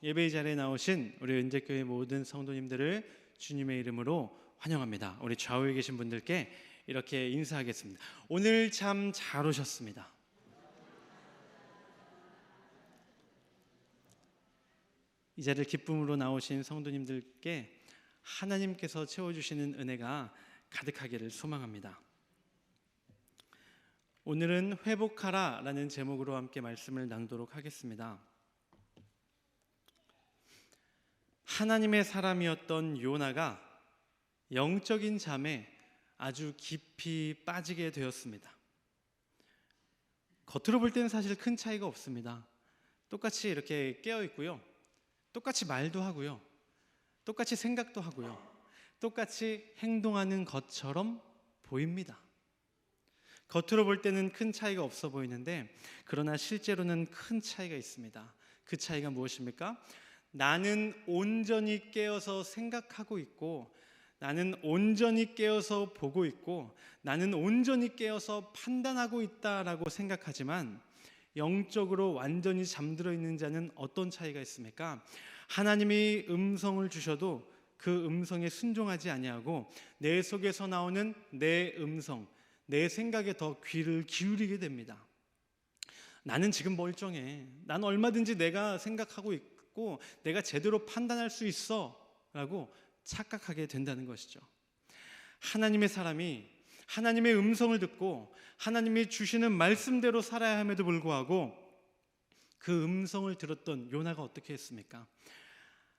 예배 자리에 나오신 우리 은재교회 모든 성도님들을 주님의 이름으로 환영합니다. 우리 좌우에 계신 분들께 이렇게 인사하겠습니다. 오늘 참 잘 오셨습니다. 이 자리를 기쁨으로 나오신 성도님들께 하나님께서 채워주시는 은혜가 가득하기를 소망합니다. 오늘은 회복하라 라는 제목으로 함께 말씀을 나누도록 하겠습니다. 하나님의 사람이었던 요나가 영적인 잠에 아주 깊이 빠지게 되었습니다. 겉으로 볼 때는 사실 큰 차이가 없습니다. 똑같이 이렇게 깨어 있고요, 똑같이 말도 하고요, 똑같이 생각도 하고요, 똑같이 행동하는 것처럼 보입니다. 겉으로 볼 때는 큰 차이가 없어 보이는데, 그러나 실제로는 큰 차이가 있습니다. 그 차이가 무엇입니까? 나는 온전히 깨어서 생각하고 있고, 나는 온전히 깨어서 보고 있고, 나는 온전히 깨어서 판단하고 있다라고 생각하지만 영적으로 완전히 잠들어 있는 자는 어떤 차이가 있습니까? 하나님이 음성을 주셔도 그 음성에 순종하지 아니하고 내 속에서 나오는 내 음성, 내 생각에 더 귀를 기울이게 됩니다. 나는 지금 멀쩡해, 난 얼마든지 내가 생각하고 있고 내가 제대로 판단할 수 있어 라고 착각하게 된다는 것이죠. 하나님의 사람이 하나님의 음성을 듣고 하나님이 주시는 말씀대로 살아야 함에도 불구하고 그 음성을 들었던 요나가 어떻게 했습니까?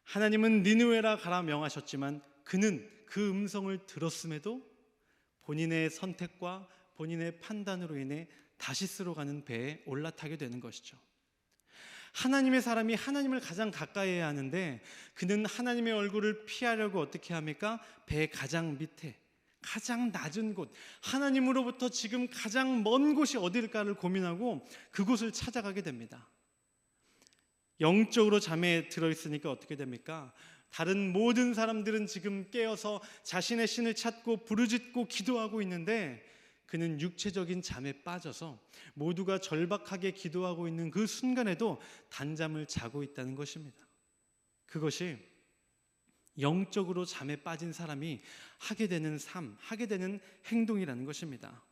하나님은 니느웨라 가라 명하셨지만 그는 그 음성을 들었음에도 본인의 선택과 본인의 판단으로 인해 다시스로 가는 배에 올라타게 되는 것이죠. 하나님의 사람이 하나님을 가장 가까이 해야 하는데 그는 하나님의 얼굴을 피하려고 어떻게 합니까? 배 가장 밑에, 가장 낮은 곳, 하나님으로부터 지금 가장 먼 곳이 어딜까를 고민하고 그곳을 찾아가게 됩니다. 영적으로 잠에 들어있으니까 어떻게 됩니까? 다른 모든 사람들은 지금 깨어서 자신의 신을 찾고 부르짖고 기도하고 있는데 그는 육체적인 잠에 빠져서 모두가 절박하게 기도하고 있는 그 순간에도 단잠을 자고 있다는 것입니다. 그것이 영적으로 잠에 빠진 사람이 하게 되는 삶, 하게 되는 행동이라는 것입니다.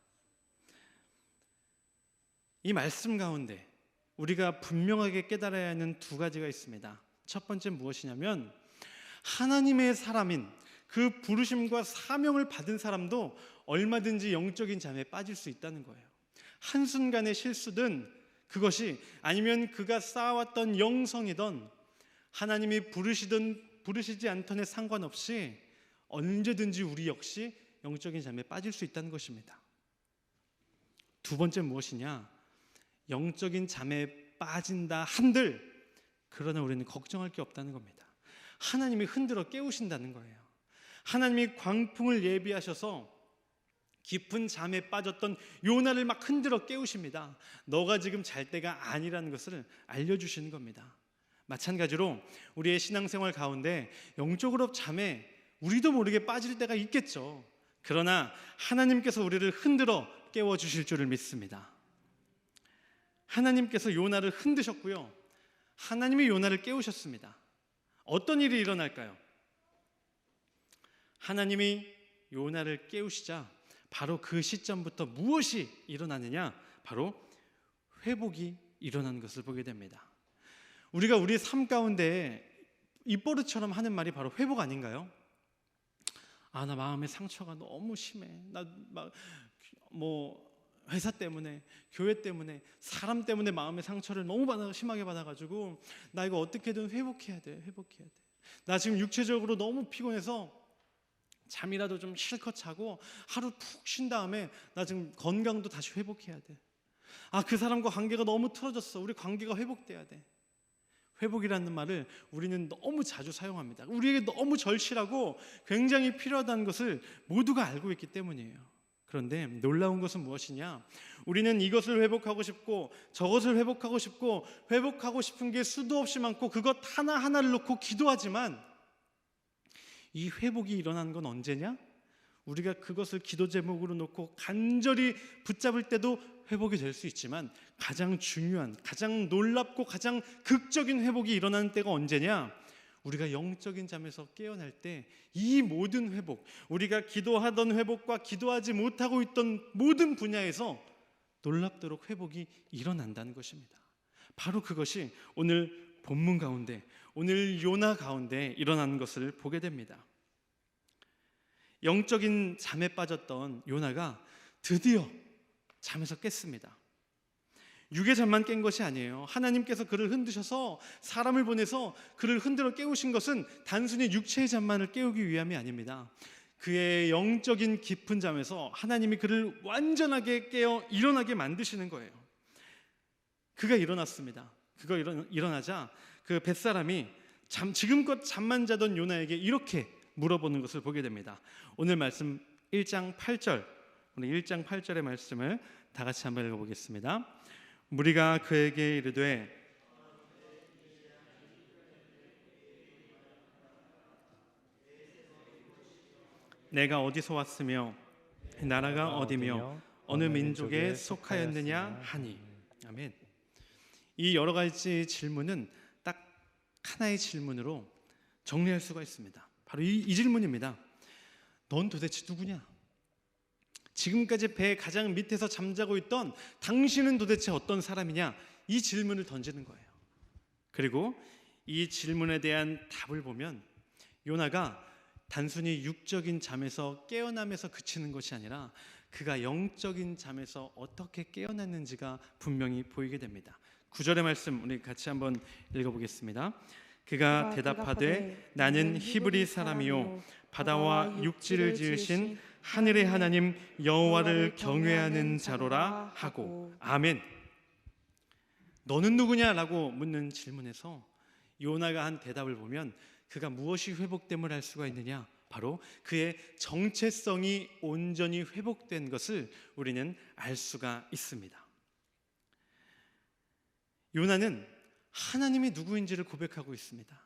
이 말씀 가운데 우리가 분명하게 깨달아야 하는 두 가지가 있습니다. 첫 번째 무엇이냐면 하나님의 사람인 그 부르심과 사명을 받은 사람도 얼마든지 영적인 잠에 빠질 수 있다는 거예요. 한순간의 실수든 그것이 아니면 그가 쌓아왔던 영성이든 하나님이 부르시든 부르시지 않던에 상관없이 언제든지 우리 역시 영적인 잠에 빠질 수 있다는 것입니다. 두 번째 무엇이냐? 영적인 잠에 빠진다 한들 그러나 우리는 걱정할 게 없다는 겁니다. 하나님이 흔들어 깨우신다는 거예요. 하나님이 광풍을 예비하셔서 깊은 잠에 빠졌던 요나를 막 흔들어 깨우십니다. 너가 지금 잘 때가 아니라는 것을 알려주시는 겁니다. 마찬가지로 우리의 신앙생활 가운데 영적으로 잠에 우리도 모르게 빠질 때가 있겠죠. 그러나 하나님께서 우리를 흔들어 깨워주실 줄을 믿습니다. 하나님께서 요나를 흔드셨고요, 하나님이 요나를 깨우셨습니다. 어떤 일이 일어날까요? 하나님이 요나를 깨우시자 바로 그 시점부터 무엇이 일어나느냐? 바로 회복이 일어나는 것을 보게 됩니다. 우리가 우리 삶 가운데 입버릇처럼 하는 말이 바로 회복 아닌가요? 나 마음의 상처가 너무 심해. 나 회사 때문에, 교회 때문에, 사람 때문에 마음의 상처를 너무 심하게 받아가지고 나 이거 어떻게든 회복해야 돼. 나 지금 육체적으로 너무 피곤해서 잠이라도 좀 실컷 자고 하루 푹 쉰 다음에 나 지금 건강도 다시 회복해야 돼. 그 사람과 관계가 너무 틀어졌어. 우리 관계가 회복돼야 돼. 회복이라는 말을 우리는 너무 자주 사용합니다. 우리에게 너무 절실하고 굉장히 필요하다는 것을 모두가 알고 있기 때문이에요. 그런데 놀라운 것은 무엇이냐? 우리는 이것을 회복하고 싶고 저것을 회복하고 싶고 회복하고 싶은 게 수도 없이 많고 그것 하나하나를 놓고 기도하지만 이 회복이 일어나는 건 언제냐? 우리가 그것을 기도 제목으로 놓고 간절히 붙잡을 때도 회복이 될 수 있지만 가장 중요한, 가장 놀랍고 가장 극적인 회복이 일어나는 때가 언제냐? 우리가 영적인 잠에서 깨어날 때 이 모든 회복, 우리가 기도하던 회복과 기도하지 못하고 있던 모든 분야에서 놀랍도록 회복이 일어난다는 것입니다. 바로 그것이 오늘 본문 가운데, 오늘 요나 가운데 일어나는 것을 보게 됩니다. 영적인 잠에 빠졌던 요나가 드디어 잠에서 깼습니다. 육의 잠만 깬 것이 아니에요. 하나님께서 그를 흔드셔서 사람을 보내서 그를 흔들어 깨우신 것은 단순히 육체의 잠만을 깨우기 위함이 아닙니다. 그의 영적인 깊은 잠에서 하나님이 그를 완전하게 깨어 일어나게 만드시는 거예요. 그가 일어났습니다. 그가 일어나자 그 벳사람이 지금껏 잠만 자던 요나에게 이렇게 물어보는 것을 보게 됩니다. 오늘 말씀 1장 8절, 오늘 1장 8절의 말씀을 다 같이 한번 읽어보겠습니다. 무리가 그에게 이르되 내가 어디서 왔으며 나라가 어디며 어느 민족에 속하였느냐 하니. 아멘. 이 여러 가지 질문은 딱 하나의 질문으로 정리할 수가 있습니다. 바로 이 질문입니다. 넌 도대체 누구냐? 지금까지 배 가장 밑에서 잠자고 있던 당신은 도대체 어떤 사람이냐? 이 질문을 던지는 거예요. 그리고 이 질문에 대한 답을 보면 요나가 단순히 육적인 잠에서 깨어남에서 그치는 것이 아니라 그가 영적인 잠에서 어떻게 깨어났는지가 분명히 보이게 됩니다. 9절의 말씀 우리 같이 한번 읽어보겠습니다. 그가 대답하되 나는 히브리 사람이요 바다와 육지를 지으신 하늘의 하나님 여호와를 경외하는 자로라 하고. 아멘. 너는 누구냐라고 묻는 질문에서 요나가 한 대답을 보면 그가 무엇이 회복됨을 알 수가 있느냐? 바로 그의 정체성이 온전히 회복된 것을 우리는 알 수가 있습니다. 요나는 하나님이 누구인지를 고백하고 있습니다.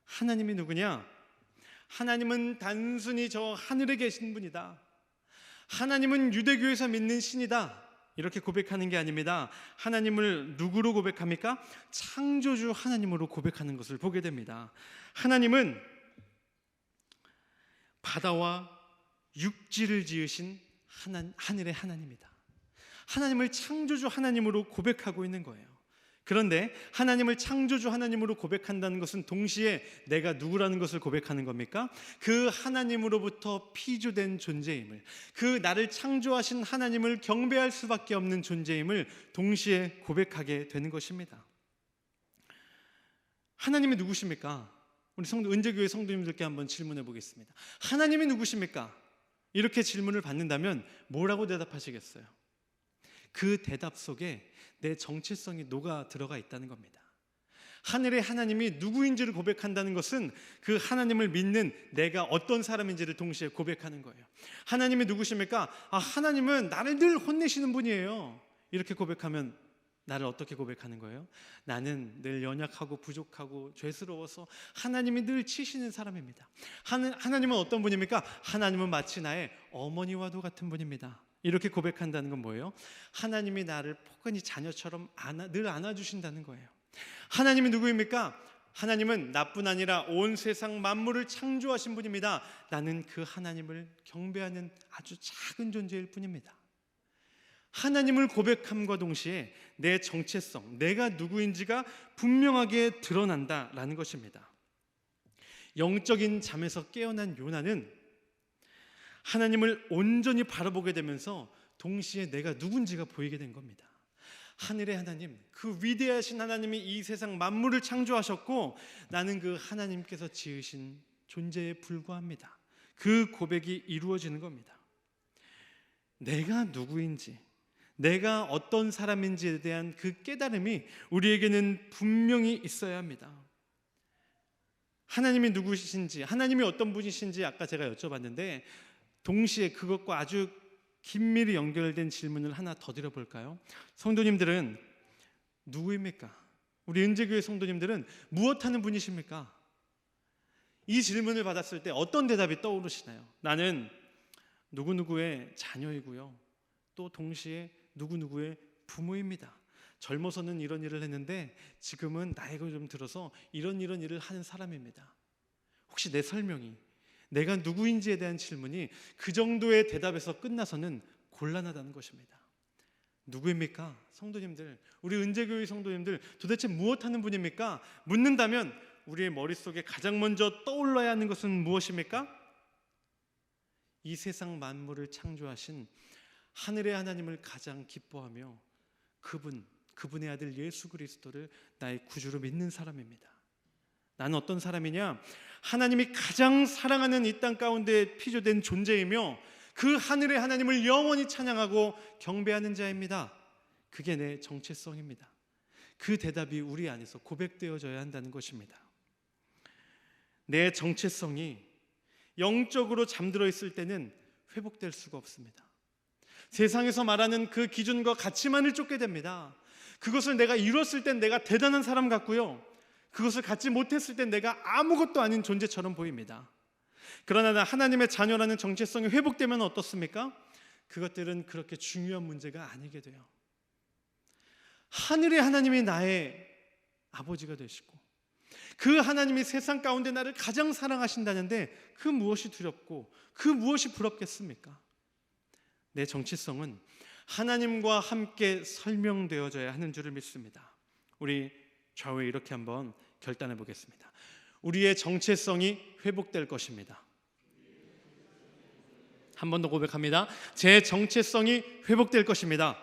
하나님이 누구냐? 하나님은 단순히 저 하늘에 계신 분이다. 하나님은 유대교에서 믿는 신이다. 이렇게 고백하는 게 아닙니다. 하나님을 누구로 고백합니까? 창조주 하나님으로 고백하는 것을 보게 됩니다. 하나님은 바다와 육지를 지으신 하늘의 하나님이다. 하나님을 창조주 하나님으로 고백하고 있는 거예요. 그런데 하나님을 창조주 하나님으로 고백한다는 것은 동시에 내가 누구라는 것을 고백하는 겁니까? 그 하나님으로부터 피조된 존재임을, 그 나를 창조하신 하나님을 경배할 수밖에 없는 존재임을 동시에 고백하게 되는 것입니다. 하나님이 누구십니까? 우리 은재교회 성도님들께 한번 질문해 보겠습니다. 하나님이 누구십니까? 이렇게 질문을 받는다면 뭐라고 대답하시겠어요? 그 대답 속에 내 정체성이 녹아 들어가 있다는 겁니다. 하늘의 하나님이 누구인지를 고백한다는 것은 그 하나님을 믿는 내가 어떤 사람인지를 동시에 고백하는 거예요. 하나님이 누구십니까? 하나님은 나를 늘 혼내시는 분이에요. 이렇게 고백하면 나를 어떻게 고백하는 거예요? 나는 늘 연약하고 부족하고 죄스러워서 하나님이 늘 치시는 사람입니다. 하나님은 어떤 분입니까? 하나님은 마치 나의 어머니와도 같은 분입니다. 이렇게 고백한다는 건 뭐예요? 하나님이 나를 포근히 자녀처럼 늘 안아주신다는 거예요. 하나님이 누구입니까? 하나님은 나뿐 아니라 온 세상 만물을 창조하신 분입니다. 나는 그 하나님을 경배하는 아주 작은 존재일 뿐입니다. 하나님을 고백함과 동시에 내 정체성, 내가 누구인지가 분명하게 드러난다라는 것입니다. 영적인 잠에서 깨어난 요나는 하나님을 온전히 바라보게 되면서 동시에 내가 누군지가 보이게 된 겁니다. 하늘의 하나님, 그 위대하신 하나님이 이 세상 만물을 창조하셨고 나는 그 하나님께서 지으신 존재에 불과합니다. 그 고백이 이루어지는 겁니다. 내가 누구인지, 내가 어떤 사람인지에 대한 그 깨달음이 우리에게는 분명히 있어야 합니다. 하나님이 누구신지, 하나님이 어떤 분이신지 아까 제가 여쭤봤는데 동시에 그것과 아주 긴밀히 연결된 질문을 하나 더 드려볼까요? 성도님들은 누구입니까? 우리 은재교회 성도님들은 무엇하는 분이십니까? 이 질문을 받았을 때 어떤 대답이 떠오르시나요? 나는 누구누구의 자녀이고요, 또 동시에 누구누구의 부모입니다. 젊어서는 이런 일을 했는데 지금은 나이가 좀 들어서 이런 일을 하는 사람입니다. 혹시 내 설명이, 내가 누구인지에 대한 질문이 그 정도의 대답에서 끝나서는 곤란하다는 것입니다. 누구입니까? 성도님들, 우리 은재교회 성도님들 도대체 무엇하는 분입니까? 묻는다면 우리의 머릿속에 가장 먼저 떠올라야 하는 것은 무엇입니까? 이 세상 만물을 창조하신 하늘의 하나님을 가장 기뻐하며 그분의 아들 예수 그리스도를 나의 구주로 믿는 사람입니다. 나는 어떤 사람이냐? 하나님이 가장 사랑하는 이 땅 가운데 피조된 존재이며 그 하늘의 하나님을 영원히 찬양하고 경배하는 자입니다. 그게 내 정체성입니다. 그 대답이 우리 안에서 고백되어져야 한다는 것입니다. 내 정체성이 영적으로 잠들어 있을 때는 회복될 수가 없습니다. 세상에서 말하는 그 기준과 가치만을 쫓게 됩니다. 그것을 내가 이뤘을 땐 내가 대단한 사람 같고요, 그것을 갖지 못했을 땐 내가 아무것도 아닌 존재처럼 보입니다. 그러나 하나님의 자녀라는 정체성이 회복되면 어떻습니까? 그것들은 그렇게 중요한 문제가 아니게 돼요. 하늘의 하나님이 나의 아버지가 되시고 그 하나님이 세상 가운데 나를 가장 사랑하신다는데 그 무엇이 두렵고 그 무엇이 부럽겠습니까? 내 정체성은 하나님과 함께 설명되어져야 하는 줄을 믿습니다. 우리 좌우에 이렇게 한번 결단해 보겠습니다. 우리의 정체성이 회복될 것입니다. 한 번 더 고백합니다. 제 정체성이 회복될 것입니다.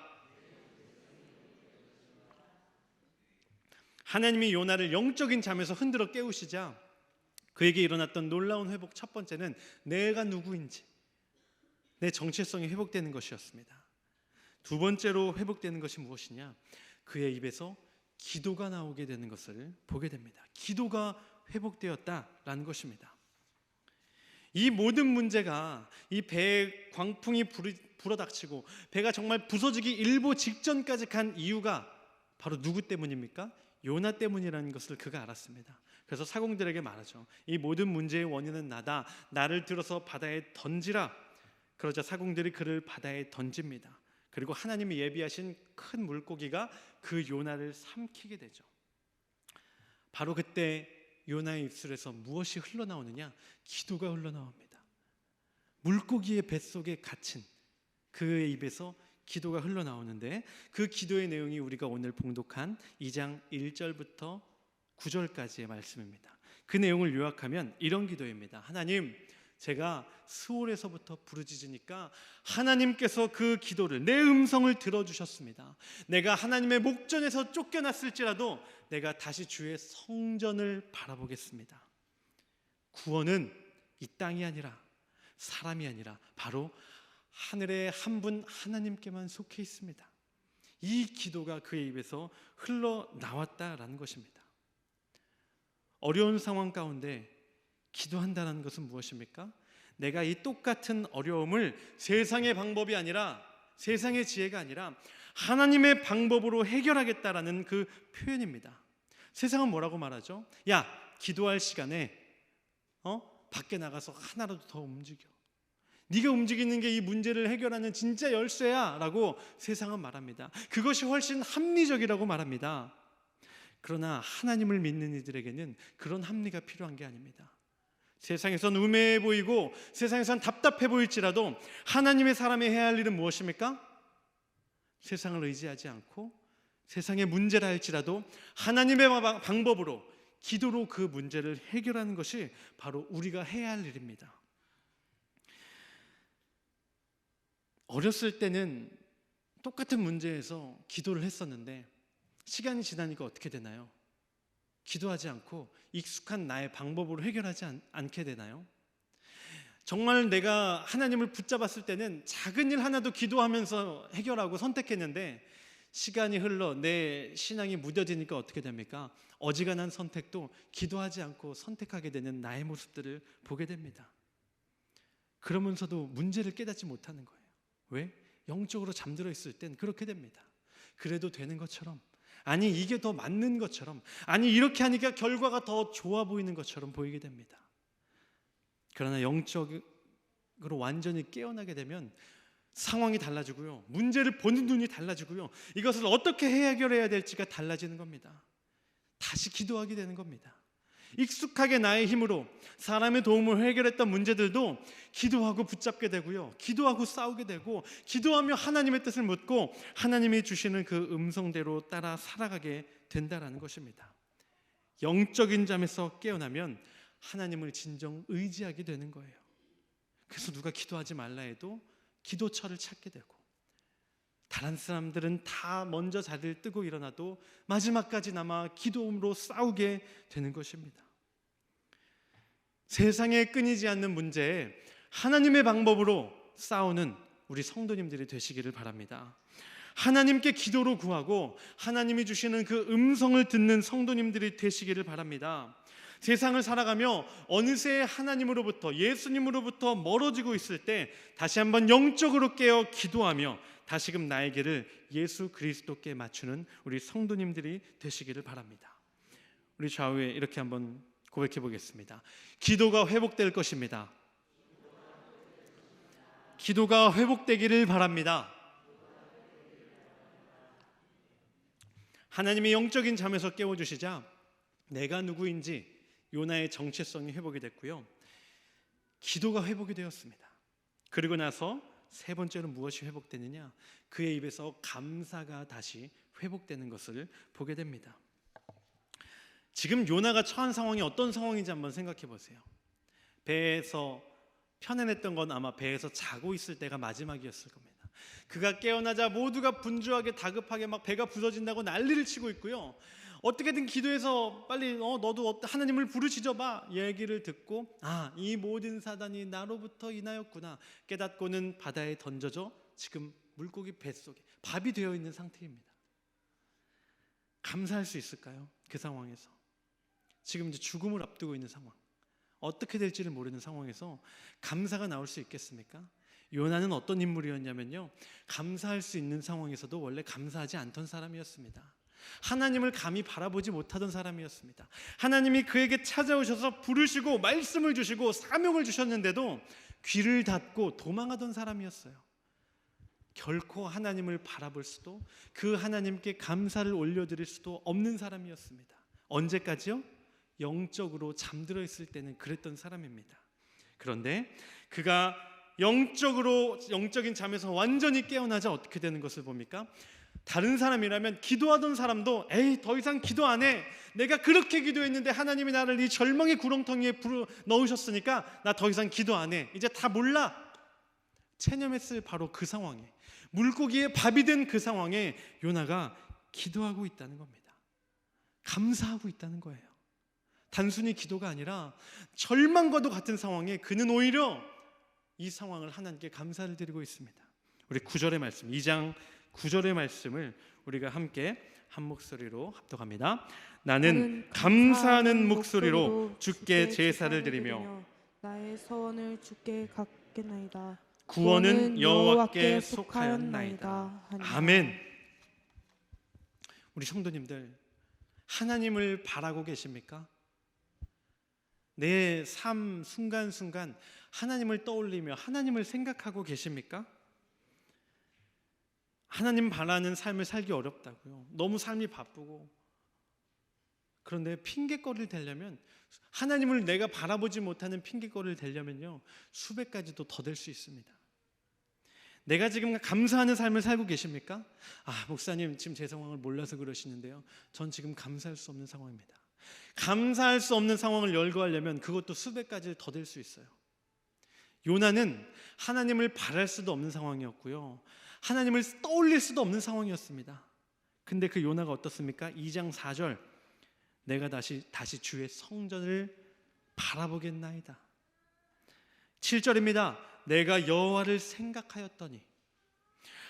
하나님이 요나를 영적인 잠에서 흔들어 깨우시자 그에게 일어났던 놀라운 회복, 첫 번째는 내가 누구인지, 내 정체성이 회복되는 것이었습니다. 두 번째로 회복되는 것이 무엇이냐? 그의 입에서 기도가 나오게 되는 것을 보게 됩니다. 기도가 회복되었다라는 것입니다. 이 모든 문제가, 이 배에 광풍이 불어닥치고 배가 정말 부서지기 일보 직전까지 간 이유가 바로 누구 때문입니까? 요나 때문이라는 것을 그가 알았습니다. 그래서 사공들에게 말하죠. 이 모든 문제의 원인은 나다. 나를 들어서 바다에 던지라. 그러자 사공들이 그를 바다에 던집니다. 그리고 하나님이 예비하신 큰 물고기가 그 요나를 삼키게 되죠. 바로 그때 요나의 입술에서 무엇이 흘러나오느냐? 기도가 흘러나옵니다. 물고기의 뱃속에 갇힌 그의 입에서 기도가 흘러나오는데 그 기도의 내용이 우리가 오늘 봉독한 2장 1절부터 9절까지의 말씀입니다. 그 내용을 요약하면 이런 기도입니다. 하나님, 제가 스올에서부터 부르짖으니까 하나님께서 그 기도를, 내 음성을 들어주셨습니다. 내가 하나님의 목전에서 쫓겨났을지라도 내가 다시 주의 성전을 바라보겠습니다. 구원은 이 땅이 아니라 사람이 아니라 바로 하늘의 한 분 하나님께만 속해 있습니다. 이 기도가 그의 입에서 흘러나왔다라는 것입니다. 어려운 상황 가운데 기도한다는 것은 무엇입니까? 내가 이 똑같은 어려움을 세상의 방법이 아니라, 세상의 지혜가 아니라 하나님의 방법으로 해결하겠다라는 그 표현입니다. 세상은 뭐라고 말하죠? 야, 기도할 시간에 밖에 나가서 하나라도 더 움직여. 네가 움직이는 게 이 문제를 해결하는 진짜 열쇠야 라고 세상은 말합니다. 그것이 훨씬 합리적이라고 말합니다. 그러나 하나님을 믿는 이들에게는 그런 합리가 필요한 게 아닙니다. 세상에선 우매해 보이고 세상에선 답답해 보일지라도 하나님의 사람이 해야 할 일은 무엇입니까? 세상을 의지하지 않고 세상의 문제라 할지라도 하나님의 방법으로, 기도로 그 문제를 해결하는 것이 바로 우리가 해야 할 일입니다. 어렸을 때는 똑같은 문제에서 기도를 했었는데 시간이 지나니까 어떻게 되나요? 기도하지 않고 익숙한 나의 방법으로 해결하지 않게 되나요? 정말 내가 하나님을 붙잡았을 때는 작은 일 하나도 기도하면서 해결하고 선택했는데 시간이 흘러 내 신앙이 무뎌지니까 어떻게 됩니까? 어지간한 선택도 기도하지 않고 선택하게 되는 나의 모습들을 보게 됩니다. 그러면서도 문제를 깨닫지 못하는 거예요. 왜? 영적으로 잠들어 있을 땐 그렇게 됩니다. 그래도 되는 것처럼, 아니 이게 더 맞는 것처럼, 아니 이렇게 하니까 결과가 더 좋아 보이는 것처럼 보이게 됩니다. 그러나 영적으로 완전히 깨어나게 되면 상황이 달라지고요. 문제를 보는 눈이 달라지고요. 이것을 어떻게 해결해야 될지가 달라지는 겁니다. 다시 기도하게 되는 겁니다. 익숙하게 나의 힘으로 사람의 도움을 해결했던 문제들도 기도하고 붙잡게 되고요. 기도하고 싸우게 되고, 기도하며 하나님의 뜻을 묻고 하나님이 주시는 그 음성대로 따라 살아가게 된다라는 것입니다. 영적인 잠에서 깨어나면 하나님을 진정 의지하게 되는 거예요. 그래서 누가 기도하지 말라 해도 기도처를 찾게 되고, 다른 사람들은 다 먼저 자리를 뜨고 일어나도 마지막까지 남아 기도로 싸우게 되는 것입니다. 세상에 끊이지 않는 문제에 하나님의 방법으로 싸우는 우리 성도님들이 되시기를 바랍니다. 하나님께 기도로 구하고 하나님이 주시는 그 음성을 듣는 성도님들이 되시기를 바랍니다. 세상을 살아가며 어느새 하나님으로부터, 예수님으로부터 멀어지고 있을 때 다시 한번 영적으로 깨어 기도하며 다시금 나의 길을 예수 그리스도께 맞추는 우리 성도님들이 되시기를 바랍니다. 우리 좌우에 이렇게 한번 고백해 보겠습니다. 기도가 회복될 것입니다. 기도가 회복되기를 바랍니다. 하나님이 영적인 잠에서 깨워주시자 내가 누구인지 요나의 정체성이 회복이 됐고요. 기도가 회복이 되었습니다. 그리고 나서 세 번째로 무엇이 회복되느냐? 그의 입에서 감사가 다시 회복되는 것을 보게 됩니다. 지금 요나가 처한 상황이 어떤 상황인지 한번 생각해 보세요. 배에서 편안했던 건 아마 배에서 자고 있을 때가 마지막이었을 겁니다. 그가 깨어나자 모두가 분주하게 다급하게 막 배가 부서진다고 난리를 치고 있고요. 어떻게든 기도해서 빨리 너도 하나님을 부르짖어봐 얘기를 듣고, 이 모든 사단이 나로부터 인하였구나 깨닫고는 바다에 던져져 지금 물고기 뱃속에 밥이 되어 있는 상태입니다. 감사할 수 있을까요? 그 상황에서 지금 이제 죽음을 앞두고 있는 상황, 어떻게 될지를 모르는 상황에서 감사가 나올 수 있겠습니까? 요나는 어떤 인물이었냐면요, 감사할 수 있는 상황에서도 원래 감사하지 않던 사람이었습니다. 하나님을 감히 바라보지 못하던 사람이었습니다. 하나님이 그에게 찾아오셔서 부르시고 말씀을 주시고 사명을 주셨는데도 귀를 닫고 도망하던 사람이었어요. 결코 하나님을 바라볼 수도, 그 하나님께 감사를 올려드릴 수도 없는 사람이었습니다. 언제까지요? 영적으로 잠들어 있을 때는 그랬던 사람입니다. 그런데 그가 영적인 잠에서 완전히 깨어나자 어떻게 되는 것을 봅니까? 다른 사람이라면, 기도하던 사람도 더 이상 기도 안 해. 내가 그렇게 기도했는데 하나님이 나를 이 절망의 구렁텅이에 넣으셨으니까 나 더 이상 기도 안 해. 이제 다 몰라. 체념했을 바로 그 상황에, 물고기에 밥이 된 그 상황에 요나가 기도하고 있다는 겁니다. 감사하고 있다는 거예요. 단순히 기도가 아니라 절망과도 같은 상황에 그는 오히려 이 상황을 하나님께 감사를 드리고 있습니다. 우리 9절의 말씀, 2장 9절의 말씀을 우리가 함께 한 목소리로 합독합니다. 나는 감사하는 목소리로 주께 제사를 드리며 나의 서원을 주께 갚겠나이다. 구원은 여호와께 속하였나이다. 아멘. 우리 성도님들, 하나님을 바라고 계십니까? 내 삶 순간순간 하나님을 떠올리며 하나님을 생각하고 계십니까? 하나님 바라는 삶을 살기 어렵다고요. 너무 삶이 바쁘고. 그런데 핑계거리를 대려면, 하나님을 내가 바라보지 못하는 핑계거리를 대려면요, 수백 가지도 더 될 수 있습니다. 내가 지금 감사하는 삶을 살고 계십니까? 목사님 지금 제 상황을 몰라서 그러시는데요, 전 지금 감사할 수 없는 상황입니다. 감사할 수 없는 상황을 열거하려면 그것도 수백 가지 더 될 수 있어요. 요나는 하나님을 바랄 수도 없는 상황이었고요, 하나님을 떠올릴 수도 없는 상황이었습니다. 근데 그 요나가 어떻습니까? 2장 4절, 내가 다시 주의 성전을 바라보겠나이다. 7절입니다. 내가 여호와를 생각하였더니.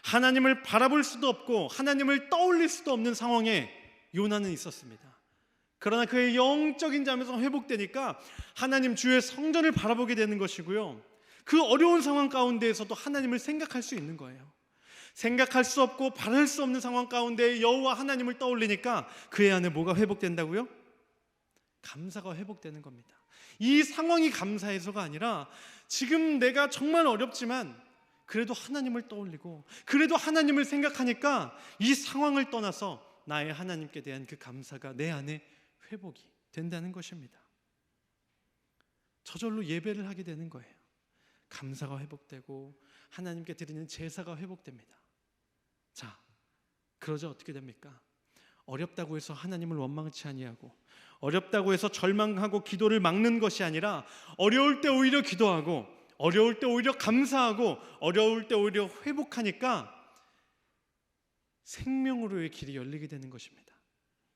하나님을 바라볼 수도 없고 하나님을 떠올릴 수도 없는 상황에 요나는 있었습니다. 그러나 그의 영적인 잠에서 회복되니까 하나님 주의 성전을 바라보게 되는 것이고요, 그 어려운 상황 가운데에서도 하나님을 생각할 수 있는 거예요. 생각할 수 없고 바랄 수 없는 상황 가운데 여호와 하나님을 떠올리니까 그의 안에 뭐가 회복된다고요? 감사가 회복되는 겁니다. 이 상황이 감사해서가 아니라 지금 내가 정말 어렵지만 그래도 하나님을 떠올리고 그래도 하나님을 생각하니까 이 상황을 떠나서 나의 하나님께 대한 그 감사가 내 안에 회복이 된다는 것입니다. 저절로 예배를 하게 되는 거예요. 감사가 회복되고 하나님께 드리는 제사가 회복됩니다. 자, 그러자 어떻게 됩니까? 어렵다고 해서 하나님을 원망치 아니하고 어렵다고 해서 절망하고 기도를 막는 것이 아니라 어려울 때 오히려 기도하고 어려울 때 오히려 감사하고 어려울 때 오히려 회복하니까 생명으로의 길이 열리게 되는 것입니다.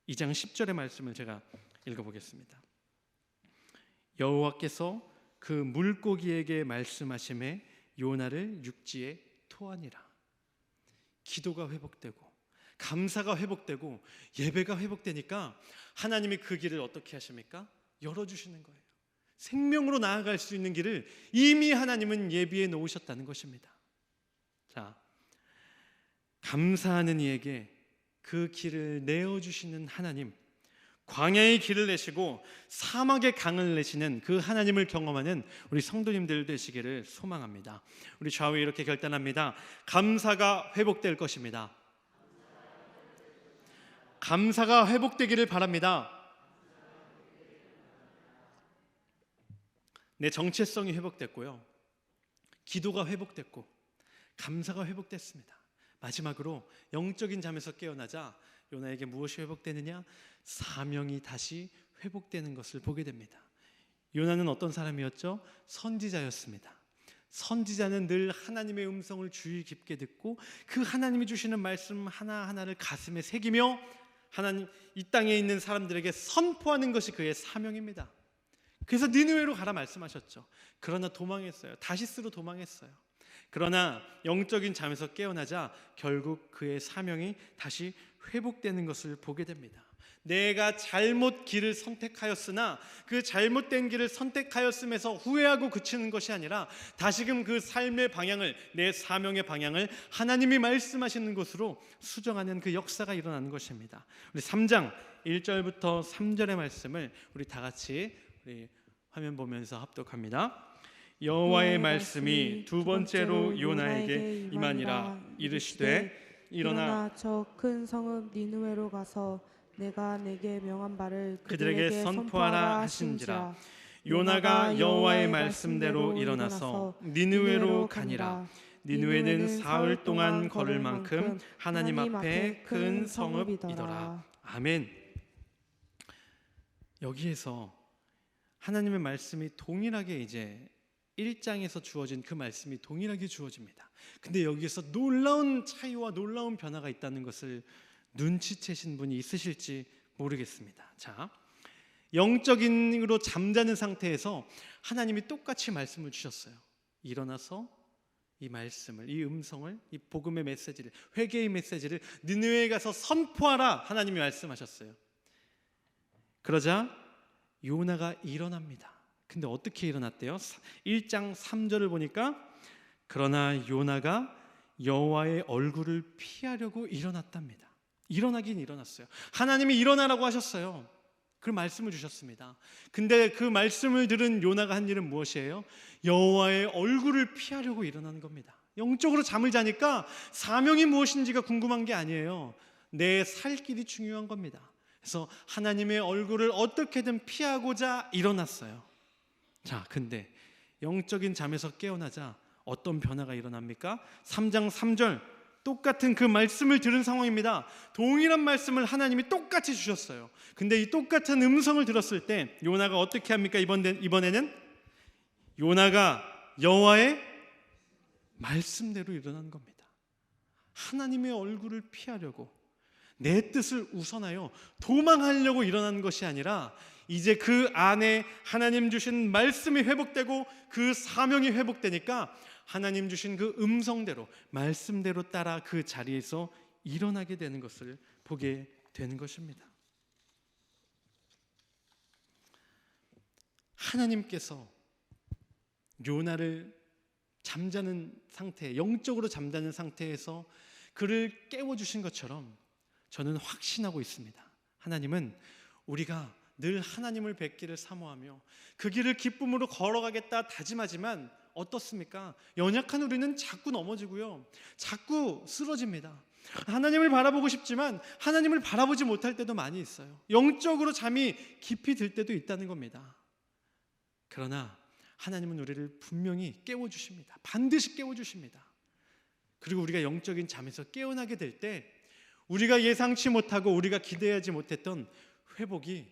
2장 10절의 말씀을 제가 읽어보겠습니다. 여호와께서 그 물고기에게 말씀하심에 요나를 육지에 토하니라. 기도가 회복되고 감사가 회복되고 예배가 회복되니까 하나님이 그 길을 어떻게 하십니까? 열어주시는 거예요. 생명으로 나아갈 수 있는 길을 이미 하나님은 예비해 놓으셨다는 것입니다. 자, 감사하는 이에게 그 길을 내어주시는 하나님, 광야의 길을 내시고 사막의 강을 내시는 그 하나님을 경험하는 우리 성도님들 되시기를 소망합니다. 우리 좌우에 이렇게 결단합니다. 감사가 회복될 것입니다. 감사가 회복되기를 바랍니다. 내 정체성이 회복됐고요, 기도가 회복됐고 감사가 회복됐습니다. 마지막으로 영적인 잠에서 깨어나자 요나에게 무엇이 회복되느냐? 사명이 다시 회복되는 것을 보게 됩니다. 요나는 어떤 사람이었죠? 선지자였습니다. 선지자는 늘 하나님의 음성을 주의 깊게 듣고 그 하나님이 주시는 말씀 하나하나를 가슴에 새기며 하나님 이 땅에 있는 사람들에게 선포하는 것이 그의 사명입니다. 그래서 니느웨로 가라 말씀하셨죠. 그러나 도망했어요. 다시스로 도망했어요. 그러나 영적인 잠에서 깨어나자 결국 그의 사명이 다시 회복되는 것을 보게 됩니다. 내가 잘못 길을 선택하였으나 그 잘못된 길을 선택하였음에서 후회하고 그치는 것이 아니라 다시금 그 삶의 방향을, 내 사명의 방향을 하나님이 말씀하시는 것으로 수정하는 그 역사가 일어나는 것입니다. 우리 3장 1절부터 3절의 말씀을 우리 다 같이 우리 화면 보면서 합독합니다. 여호와의 말씀이 두 번째로 요나에게 임하니라. 이르시되 일어나 저 큰 성읍 니느웨로 가서 내가 내게 명한 바를 그들에게 선포하라 하신지라. 요나가 여호와의 말씀대로 일어나서 니느웨로 가니라. 니느웨는 사흘 동안 걸을 만큼 하나님 앞에 큰 성읍이더라. 아멘. 여기에서 하나님의 말씀이 동일하게 이제 1장에서 주어진 그 말씀이 동일하게 주어집니다. 근데 여기에서 놀라운 차이와 놀라운 변화가 있다는 것을 눈치채신 분이 있으실지 모르겠습니다. 자, 영적인으로 잠자는 상태에서 하나님이 똑같이 말씀을 주셨어요. 일어나서 이 말씀을, 이 음성을, 이 복음의 메시지를, 회개의 메시지를 니느웨에 가서 선포하라 하나님이 말씀하셨어요. 그러자 요나가 일어납니다. 근데 어떻게 일어났대요? 1장 3절을 보니까 그러나 요나가 여호와의 얼굴을 피하려고 일어났답니다. 일어나긴 일어났어요. 하나님이 일어나라고 하셨어요. 그 말씀을 주셨습니다. 근데 그 말씀을 들은 요나가 한 일은 무엇이에요? 여호와의 얼굴을 피하려고 일어나는 겁니다. 영적으로 잠을 자니까 사명이 무엇인지가 궁금한 게 아니에요. 내 살 길이 중요한 겁니다. 그래서 하나님의 얼굴을 어떻게든 피하고자 일어났어요. 자, 근데 영적인 잠에서 깨어나자 어떤 변화가 일어납니까? 3장 3절 똑같은 그 말씀을 들은 상황입니다. 동일한 말씀을 하나님이 똑같이 주셨어요. 근데 이 똑같은 음성을 들었을 때 요나가 어떻게 합니까? 이번에는 요나가 여호와의 말씀대로 일어난 겁니다. 하나님의 얼굴을 피하려고, 내 뜻을 우선하여 도망하려고 일어난 것이 아니라 이제 그 안에 하나님 주신 말씀이 회복되고 그 사명이 회복되니까 하나님 주신 그 음성대로, 말씀대로 따라 그 자리에서 일어나게 되는 것을 보게 되는 것입니다. 하나님께서 요나를 잠자는 상태, 영적으로 잠자는 상태에서 그를 깨워주신 것처럼 저는 확신하고 있습니다. 하나님은 우리가 늘 하나님을 뵙기를 사모하며 그 길을 기쁨으로 걸어가겠다 다짐하지만 어떻습니까? 연약한 우리는 자꾸 넘어지고요, 자꾸 쓰러집니다. 하나님을 바라보고 싶지만 하나님을 바라보지 못할 때도 많이 있어요. 영적으로 잠이 깊이 들 때도 있다는 겁니다. 그러나 하나님은 우리를 분명히 깨워주십니다. 반드시 깨워주십니다. 그리고 우리가 영적인 잠에서 깨어나게 될 때 우리가 예상치 못하고 우리가 기대하지 못했던 회복이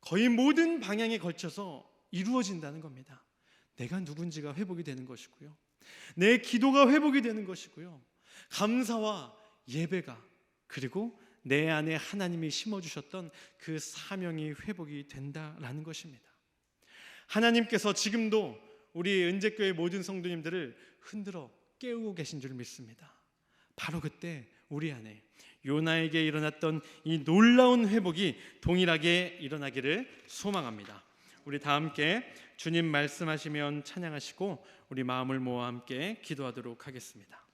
거의 모든 방향에 걸쳐서 이루어진다는 겁니다. 내가 누군지가 회복이 되는 것이고요, 내 기도가 회복이 되는 것이고요, 감사와 예배가, 그리고 내 안에 하나님이 심어주셨던 그 사명이 회복이 된다라는 것입니다. 하나님께서 지금도 우리 은재교회 모든 성도님들을 흔들어 깨우고 계신 줄 믿습니다. 바로 그때 우리 안에 요나에게 일어났던 이 놀라운 회복이 동일하게 일어나기를 소망합니다. 우리 다 함께 주님 말씀하시면 찬양하시고 우리 마음을 모아 함께 기도하도록 하겠습니다.